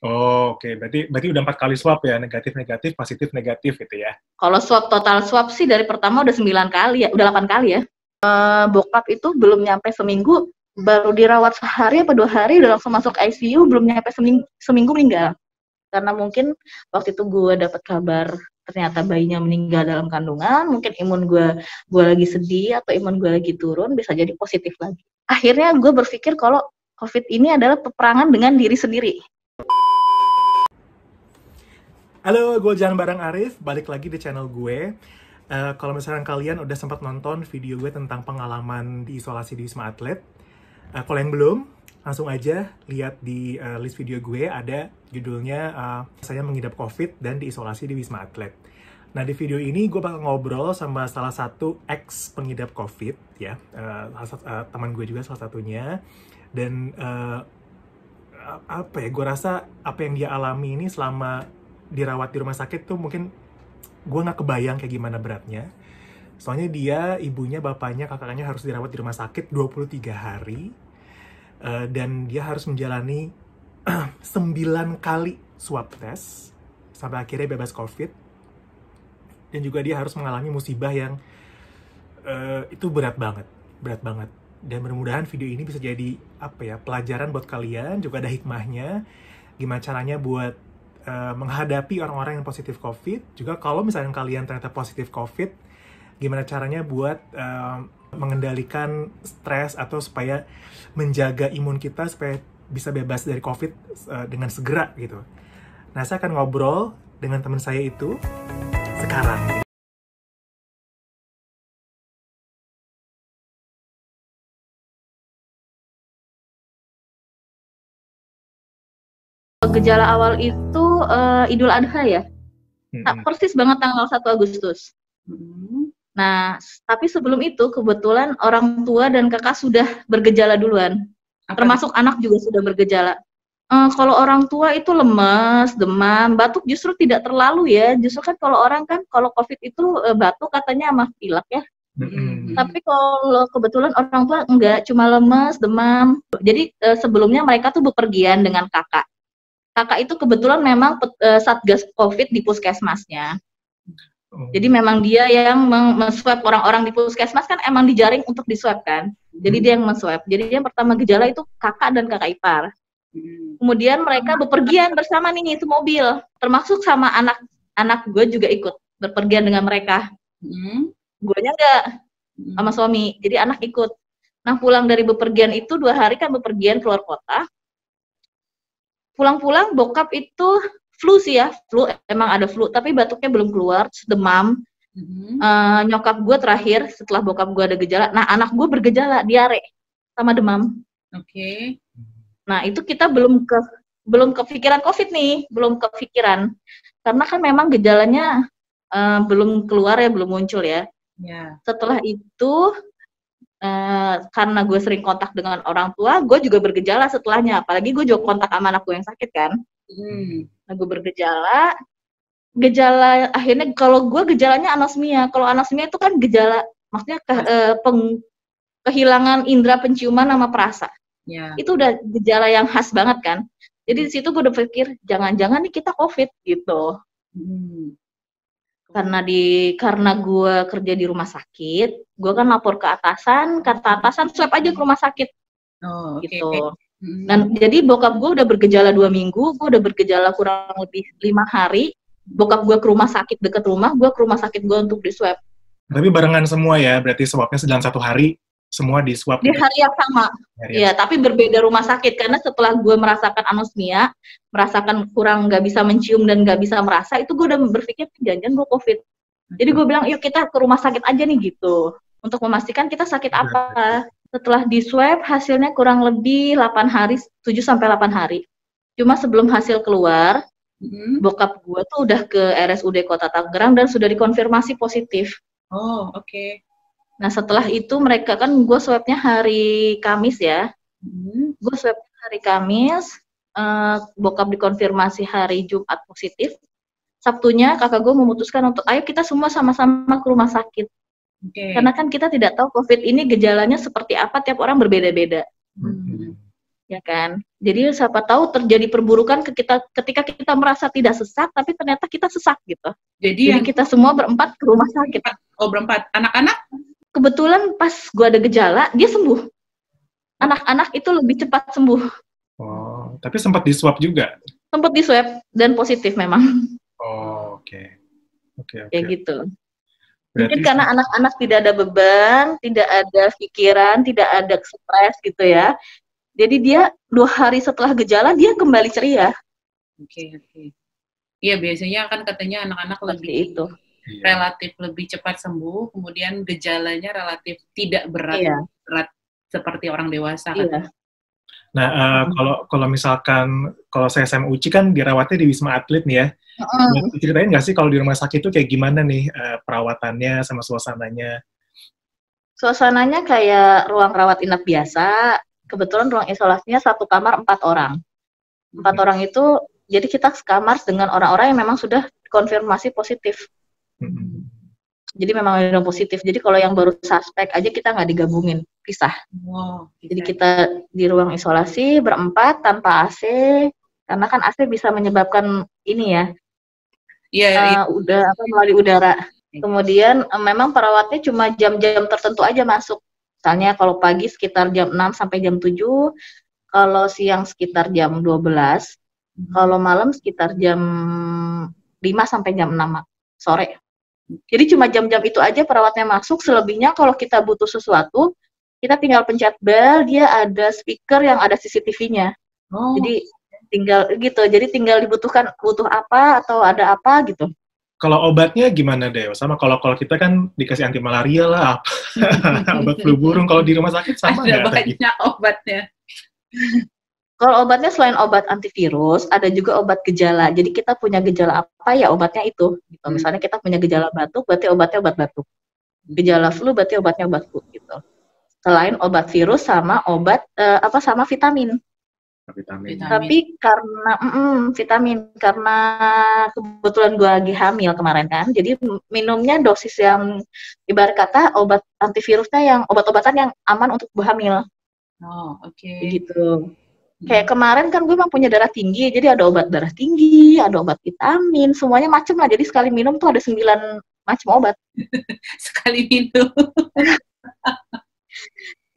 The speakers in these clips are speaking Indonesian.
Oh, oke. Berarti udah 4 kali swab ya, negatif, positif, negatif gitu ya? Kalau total swab sih dari pertama udah 9 kali ya, udah 8 kali ya. Bokap itu belum nyampe seminggu, baru dirawat sehari apa 2 hari udah langsung masuk ICU, belum nyampe seminggu meninggal. Karena mungkin waktu itu gue dapet kabar ternyata bayinya meninggal dalam kandungan, mungkin imun gue lagi sedih atau imun gue lagi turun, bisa jadi positif lagi. Akhirnya gue berpikir kalau COVID ini adalah peperangan dengan diri sendiri. Halo, gue Jan Bareng Arif, balik lagi di channel gue. Kalau misalnya kalian udah sempat nonton video gue tentang pengalaman di isolasi di Wisma Atlet, kalau yang belum, langsung aja lihat di list video gue, ada judulnya saya mengidap COVID dan diisolasi di Wisma Atlet. Nah, di video ini gue bakal ngobrol sama salah satu ex pengidap COVID, ya, teman gue juga salah satunya. Dan gue rasa apa yang dia alami ini selama dirawat di rumah sakit tuh mungkin gue nggak kebayang kayak gimana beratnya. Soalnya dia, ibunya, bapaknya, kakaknya harus dirawat di rumah sakit 23 hari. Dan dia harus menjalani 9 kali swab test sampai akhirnya bebas COVID. Dan juga dia harus mengalami musibah yang itu berat banget. Dan mudah-mudahan video ini bisa jadi pelajaran buat kalian, juga ada hikmahnya. Gimana caranya buat menghadapi orang-orang yang positif COVID. Juga kalau misalnya kalian ternyata positif COVID, gimana caranya buat mengendalikan stres atau supaya menjaga imun kita supaya bisa bebas dari COVID dengan segera gitu. Nah, saya akan ngobrol dengan teman saya itu sekarang. Gejala awal itu Idul Adha ya, persis banget tanggal 1 Agustus. Nah, tapi sebelum itu kebetulan orang tua dan kakak sudah bergejala duluan, termasuk anak juga sudah bergejala. Kalau orang tua itu lemas, demam, batuk justru tidak terlalu ya. Justru kan kalau orang kan kalau COVID itu batuk katanya sama pilek ya. Tapi kalau kebetulan orang tua enggak, cuma lemas, demam. Jadi sebelumnya mereka tuh bepergian dengan kakak. Kakak itu kebetulan memang satgas COVID di puskesmasnya. Jadi memang dia yang men-swab orang-orang di puskesmas kan emang dijaring untuk diswab kan. Jadi dia yang men-swab. Jadi yang pertama gejala itu kakak dan kakak ipar. Kemudian mereka bepergian bersama nih itu mobil. Termasuk sama anak gue juga ikut berpergian dengan mereka. Guanya enggak sama suami. Jadi anak ikut. Nah, pulang dari bepergian itu 2 hari kan bepergian keluar kota. Pulang-pulang bokap itu flu sih ya, flu emang ada flu, tapi batuknya belum keluar, demam. Nyokap gue terakhir setelah bokap gue ada gejala, nah anak gue bergejala diare sama demam. Nah itu kita belum kepikiran COVID nih, belum kepikiran, karena kan memang gejalanya belum keluar ya, belum muncul ya. Setelah itu karena gue sering kontak dengan orang tua, gue juga bergejala setelahnya. Apalagi gue juga kontak sama anak gue yang sakit kan. Nah, gue bergejala akhirnya kalau gue gejalanya anosmia. Kalau anosmia itu kan gejala, maksudnya kehilangan indera penciuman sama perasa. Itu udah gejala yang khas banget kan. Jadi di situ gue udah pikir jangan-jangan nih kita COVID gitu. Karena gue kerja di rumah sakit, gue kan lapor ke atasan, kata atasan swab aja ke rumah sakit, gitu. Dan jadi bokap gue udah bergejala 2 minggu, gue udah bergejala kurang lebih 5 hari, bokap gue ke rumah sakit dekat rumah, gue ke rumah sakit gue untuk di swab. Tapi barengan semua ya, berarti swabnya dalam 1 hari, semua di swab. Di hari yang sama, ya, tapi berbeda rumah sakit, karena setelah gue merasakan anosmia, merasakan kurang nggak bisa mencium dan nggak bisa merasa, itu gue udah berpikir jangan-jangan gue COVID. Jadi gue bilang, yuk kita ke rumah sakit aja nih gitu, untuk memastikan kita sakit apa. Setelah di swab, hasilnya kurang lebih 8 hari, 7-8 hari. Cuma sebelum hasil keluar, bokap gue tuh udah ke RSUD Kota Tangerang dan sudah dikonfirmasi positif. Nah setelah itu mereka kan gue swabnya hari Kamis ya, gue swabnya hari Kamis, bokap dikonfirmasi hari Jumat positif. Sabtunya kakak gue memutuskan untuk ayo kita semua sama-sama ke rumah sakit. Karena kan kita tidak tahu COVID ini gejalanya seperti apa, tiap orang berbeda-beda. ya kan? Jadi siapa tahu terjadi perburukan ketika kita merasa tidak sesak, tapi ternyata kita sesak gitu. Jadi kita semua berempat ke rumah sakit. Oh, berempat. Anak-anak? Kebetulan pas gue ada gejala, dia sembuh. Anak-anak itu lebih cepat sembuh. Oh, tapi sempat di swab juga? Sempat di swab dan positif memang. Oh, oke. Ya gitu. Mungkin karena anak-anak tidak ada beban, tidak ada pikiran, tidak ada stres gitu ya. Jadi dia 2 hari setelah gejala dia kembali ceria. Oke. Iya, biasanya kan katanya anak-anak lebih relatif lebih cepat sembuh, kemudian gejalanya relatif tidak berat seperti orang dewasa kan. Nah, kalau misalkan kalau saya sama Uci kan dirawatnya di Wisma Atlet nih ya. Ceritain nggak sih kalau di rumah sakit itu kayak gimana nih perawatannya sama suasananya? Suasananya kayak ruang rawat inap biasa. Kebetulan ruang isolasinya 1 kamar 4 orang. 4 orang itu, jadi kita sekamar dengan orang-orang yang memang sudah konfirmasi positif. Jadi memang ada positif. Jadi kalau yang baru suspek aja kita nggak digabungin, pisah. Jadi kita di ruang isolasi berempat tanpa AC, karena kan AC bisa menyebabkan ini ya. Melalui udara. Kemudian memang perawatnya cuma jam-jam tertentu aja masuk. Misalnya kalau pagi sekitar jam 6 sampai jam 7, kalau siang sekitar jam 12, kalau malam sekitar jam 5 sampai jam 6 sore. Jadi cuma jam-jam itu aja perawatnya masuk, selebihnya kalau kita butuh sesuatu, kita tinggal pencet bel, dia ada speaker yang ada CCTV-nya. Jadi tinggal butuh apa atau ada apa gitu. Kalau obatnya gimana deh? Sama kalau kita kan dikasih anti malaria lah, obat flu burung. Kalau di rumah sakit sama nggak? Ada banyak obatnya. Kalau obatnya selain obat antivirus, ada juga obat gejala. Jadi kita punya gejala apa ya obatnya itu. Gitu. Misalnya kita punya gejala batuk, berarti obatnya obat batuk. Gejala flu berarti obatnya obat flu gitu. Selain obat virus sama obat sama vitamin. Tapi karena karena kebetulan gue lagi hamil kemarin kan, jadi minumnya dosis yang ibarat kata obat antivirusnya yang obat-obatan yang aman untuk ibu hamil. Gitu. Kayak kemarin kan gue emang punya darah tinggi, jadi ada obat darah tinggi, ada obat vitamin, semuanya macem lah. Jadi sekali minum tuh ada 9 macam obat. Sekali minum.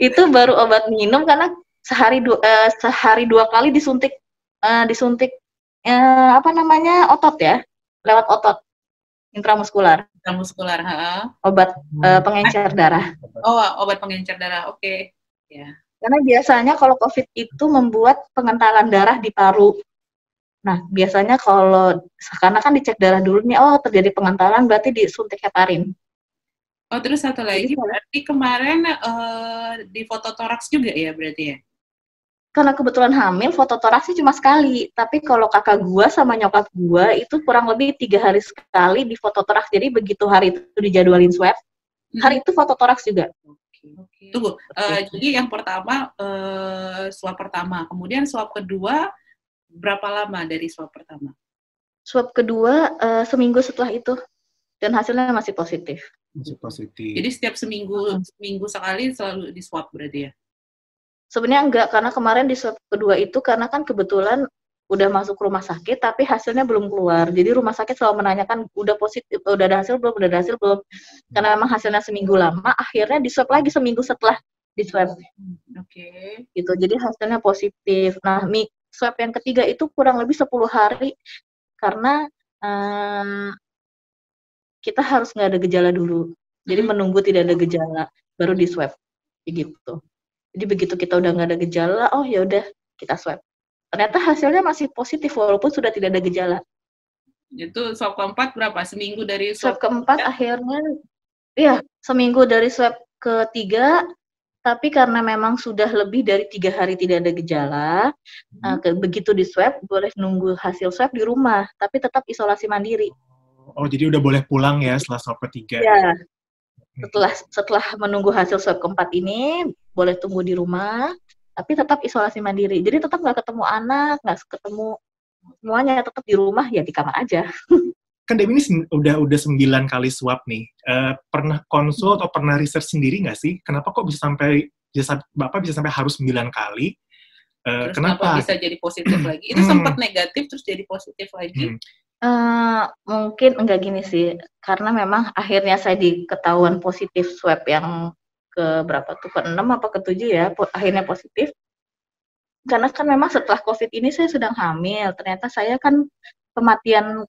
Itu baru obat minum karena sehari 2 kali disuntik otot ya, lewat otot intramuskular. Obat pengencer darah. Obat pengencer darah. Oke. Ya. Karena biasanya kalau COVID itu membuat pengentalan darah di paru. Nah, biasanya karena kan dicek darah dulu nih, terjadi pengentalan berarti disuntik heparin. Terus satu lagi, berarti kemarin di foto toraks juga ya berarti ya? Karena kebetulan hamil, foto toraksnya cuma sekali. Tapi kalau kakak gua sama nyokap gua itu kurang lebih 3 hari sekali di foto toraks. Jadi begitu hari itu dijadwalin swab, hari itu foto toraks juga. Tunggu, jadi yang pertama swab pertama, kemudian swab kedua berapa lama dari swab pertama? Swab kedua seminggu setelah itu, dan hasilnya masih positif. Jadi setiap seminggu sekali selalu di swab berarti ya? Sebenarnya enggak, karena kemarin di swab kedua itu karena kan kebetulan udah masuk rumah sakit tapi hasilnya belum keluar. Jadi rumah sakit selalu menanyakan udah positif, udah ada hasil belum. Karena memang hasilnya seminggu lama, akhirnya di swab lagi seminggu setelah di swab. Gitu. Jadi hasilnya positif. Nah, swab yang ketiga itu kurang lebih 10 hari karena kita harus nggak ada gejala dulu. Jadi menunggu tidak ada gejala baru di swab. Gitu. Jadi begitu kita udah nggak ada gejala, ya udah kita swab. Ternyata hasilnya masih positif walaupun sudah tidak ada gejala. Itu swab keempat berapa? Seminggu dari swab keempat akhirnya, seminggu dari swab ketiga. Tapi karena memang sudah lebih dari 3 hari tidak ada gejala, begitu di swab boleh nunggu hasil swab di rumah, tapi tetap isolasi mandiri. Jadi udah boleh pulang ya setelah swab ketiga? Ya. Setelah menunggu hasil swab keempat ini, boleh tunggu di rumah, tapi tetap isolasi mandiri. Jadi tetap nggak ketemu anak, nggak ketemu semuanya, tetap di rumah, ya di kamar aja. Kan Dewi ini udah 9 kali swab nih. Pernah konsul atau pernah research sendiri nggak sih? Kenapa kok Bapak bisa sampai harus 9 kali? Terus kenapa bisa jadi positif lagi? Itu sempat negatif terus jadi positif lagi? Mungkin enggak gini sih, karena memang akhirnya saya diketahuan positif swab yang ke berapa tuh, ke-6 apa ke-7 ya, akhirnya positif. Karena kan memang setelah COVID ini saya sedang hamil, ternyata saya kan kematian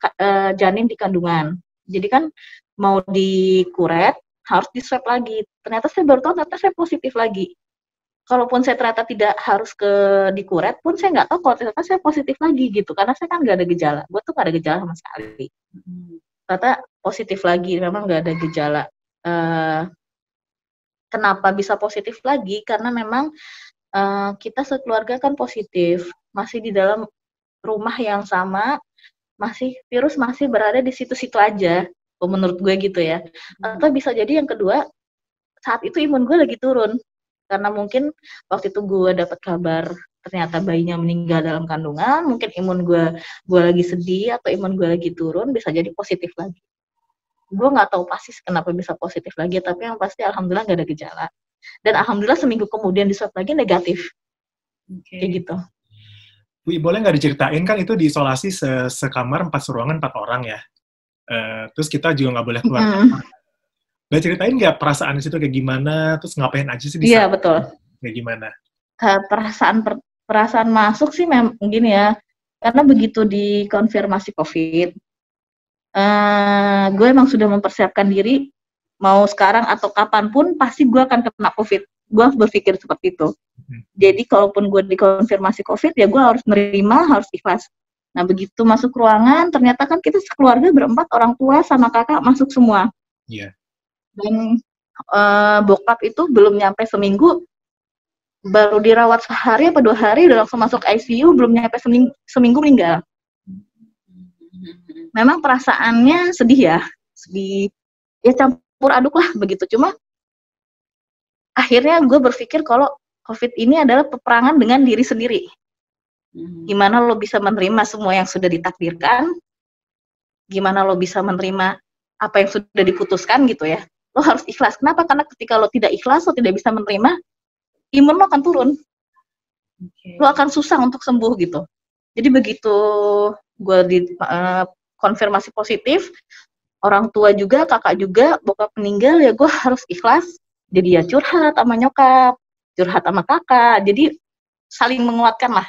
janin di kandungan. Jadi kan mau dikuret, harus di-swab lagi. Ternyata saya baru tahu ternyata saya positif lagi. Kalaupun saya ternyata tidak harus dikuret pun saya nggak tahu kalau ternyata saya positif lagi gitu. Karena saya kan nggak ada gejala. Gue tuh nggak ada gejala sama sekali. Ternyata positif lagi, memang nggak ada gejala. Kenapa bisa positif lagi? Karena memang kita sekeluarga kan positif, masih di dalam rumah yang sama, virus masih berada di situ-situ aja, menurut gue gitu ya. Atau bisa jadi yang kedua, saat itu imun gue lagi turun, karena mungkin waktu itu gue dapat kabar ternyata bayinya meninggal dalam kandungan, mungkin imun gue lagi sedih atau imun gue lagi turun, bisa jadi positif lagi. Gue nggak tahu pasti kenapa bisa positif lagi, tapi yang pasti alhamdulillah nggak ada gejala. Dan alhamdulillah seminggu kemudian di swab lagi negatif. Kayak gitu. Wi, boleh nggak diceritain, kan itu diisolasi sekamar 4 ruangan 4 orang ya. Terus kita juga nggak boleh keluar. Nggak ceritain nggak perasaan di situ kayak gimana, terus ngapain aja sih di sana? Iya, betul. Kayak gimana? Perasaan masuk sih memang gini ya, karena begitu dikonfirmasi COVID, gue emang sudah mempersiapkan diri, mau sekarang atau kapanpun pasti gue akan kena COVID. Gue berpikir seperti itu. Jadi kalaupun gue dikonfirmasi COVID, ya gue harus menerima, harus ikhlas. Nah begitu masuk ruangan, ternyata kan kita sekeluarga berempat, orang tua sama kakak masuk semua. Iya. Dan bokap itu belum nyampe seminggu, baru dirawat sehari apa 2 hari, udah langsung masuk ICU, belum nyampe seminggu meninggal. Memang perasaannya sedih ya, campur aduk lah begitu. Cuma akhirnya gue berpikir kalau COVID ini adalah peperangan dengan diri sendiri. Gimana lo bisa menerima semua yang sudah ditakdirkan, gimana lo bisa menerima apa yang sudah diputuskan gitu ya. Lo harus ikhlas. Kenapa? Karena ketika lo tidak ikhlas, lo tidak bisa menerima, imun lo akan turun. Lo akan susah untuk sembuh gitu. Jadi begitu gue konfirmasi positif, orang tua juga, kakak juga, bokap meninggal, ya gue harus ikhlas. Jadi ya curhat sama nyokap, curhat sama kakak, jadi saling menguatkan lah.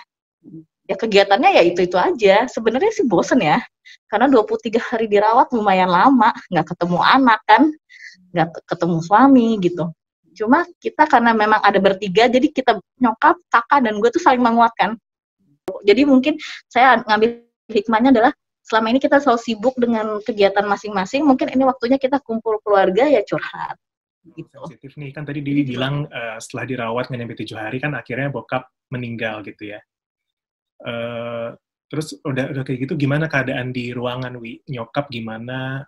Ya kegiatannya ya itu aja. Sebenarnya sih bosen ya, karena 23 hari dirawat lumayan lama, nggak ketemu anak kan, nggak ketemu suami gitu. Cuma kita karena memang ada bertiga, jadi kita nyokap, kakak, dan gue tuh saling menguatkan. Jadi mungkin saya ngambil hikmahnya adalah selama ini kita selalu sibuk dengan kegiatan masing-masing, mungkin ini waktunya kita kumpul keluarga ya curhat. Gitu. Sensitif nih, kan tadi Dewi bilang setelah dirawat nggak nyampe 7 hari kan akhirnya bokap meninggal gitu ya. Terus udah kayak gitu gimana keadaan di ruangan, Wi? Nyokap gimana?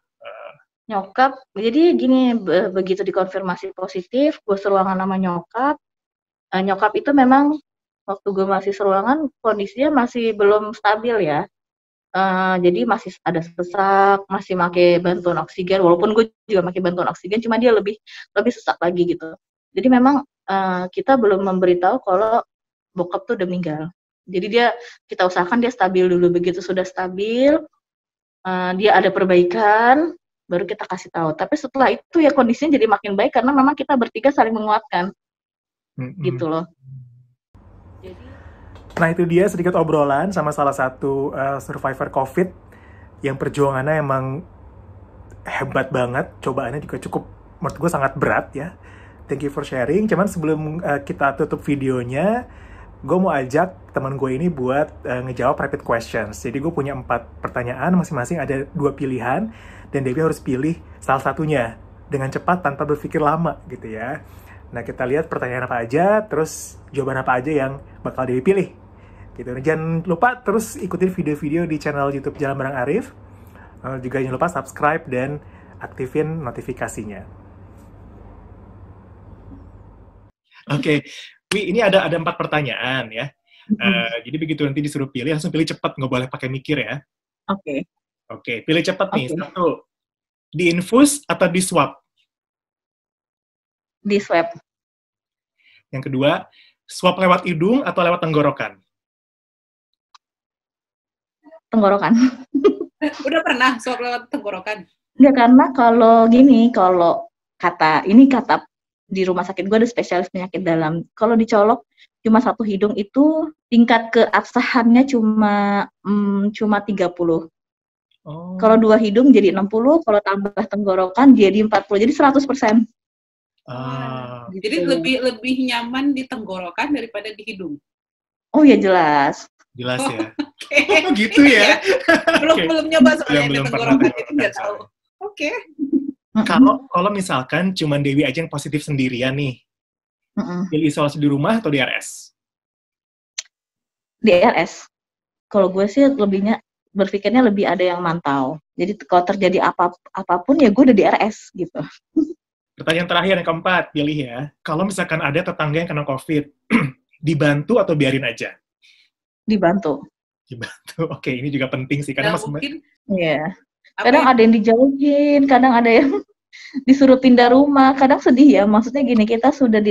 Nyokap, jadi gini, begitu dikonfirmasi positif, gue seruangan sama nyokap. Nyokap itu memang waktu gue masih seruangan kondisinya masih belum stabil ya. Jadi masih ada sesak, masih pakai bantuan oksigen, walaupun gue juga pakai bantuan oksigen, cuma dia lebih sesak lagi gitu. Jadi memang kita belum memberitahu kalau bokap tuh udah meninggal. Jadi kita usahakan dia stabil dulu. Begitu sudah stabil, dia ada perbaikan, baru kita kasih tahu. Tapi setelah itu ya kondisinya jadi makin baik karena memang kita bertiga saling menguatkan, gitu loh. Nah itu dia sedikit obrolan sama salah satu survivor COVID yang perjuangannya emang hebat banget, cobaannya juga cukup, menurut gue sangat berat ya. Thank you for sharing. Cuman sebelum kita tutup videonya, gue mau ajak teman gue ini buat ngejawab rapid questions. Jadi gue punya 4 pertanyaan, masing-masing ada 2 pilihan, dan Dewi harus pilih salah satunya dengan cepat tanpa berpikir lama gitu ya. Nah kita lihat pertanyaan apa aja, terus jawaban apa aja yang bakal Dewi pilih. Gitu. Jangan lupa terus ikutin video-video di channel YouTube Jalan Bareng Arif. Juga jangan lupa subscribe dan aktifin notifikasinya. Oke, Wi, ini ada 4 pertanyaan ya. Jadi begitu nanti disuruh pilih, langsung pilih cepat, nggak boleh pakai mikir ya. Oke, pilih cepat nih. 1, diinfus atau di swab? Di swab. Yang kedua, Swab lewat hidung atau lewat tenggorokan? Tenggorokan. Udah pernah swab lewat tenggorokan? Enggak, karena kalau kata di rumah sakit gue ada spesialis penyakit dalam. Kalau dicolok cuma satu hidung itu tingkat keabsahannya cuma 30. Kalau 2 hidung jadi 60, kalau tambah tenggorokan jadi 40, jadi 100%. Gitu. Jadi lebih nyaman di tenggorokan daripada di hidung. Oh ya jelas. Jelas ya. Oh gitu ya. Belum nyoba soalnya di tenggorokan, jadi nggak tahu. Oke. Kalau misalkan cuma Dewi aja yang positif sendirian nih, pilih isolasi di rumah atau di RS? Di RS. Kalau gue sih berpikirnya lebih ada yang mantau. Jadi kalau terjadi apapun ya gue udah di RS gitu. Pertanyaan terakhir yang keempat, pilih ya. Kalau misalkan ada tetangga yang kena COVID, dibantu atau biarin aja? Dibantu. Oke, ini juga penting sih. Karena mungkin, iya. Kadang ada yang dijauhin, kadang ada yang disuruh pindah rumah. Kadang sedih ya, maksudnya gini, kita udah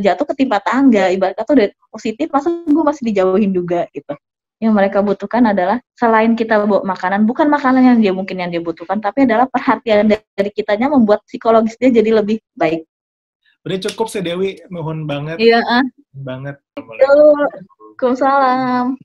jatuh ketimpa tangga, ibaratnya tuh udah positif, masa gue masih dijauhin juga gitu. Yang mereka butuhkan adalah selain kita bawa makanan, bukan makanan yang dia butuhkan, tapi adalah perhatian dari kitanya membuat psikologis dia jadi lebih baik. Udah cukup sih Dewi, mohon banget. Iya. Banget. Waalaikumsalam.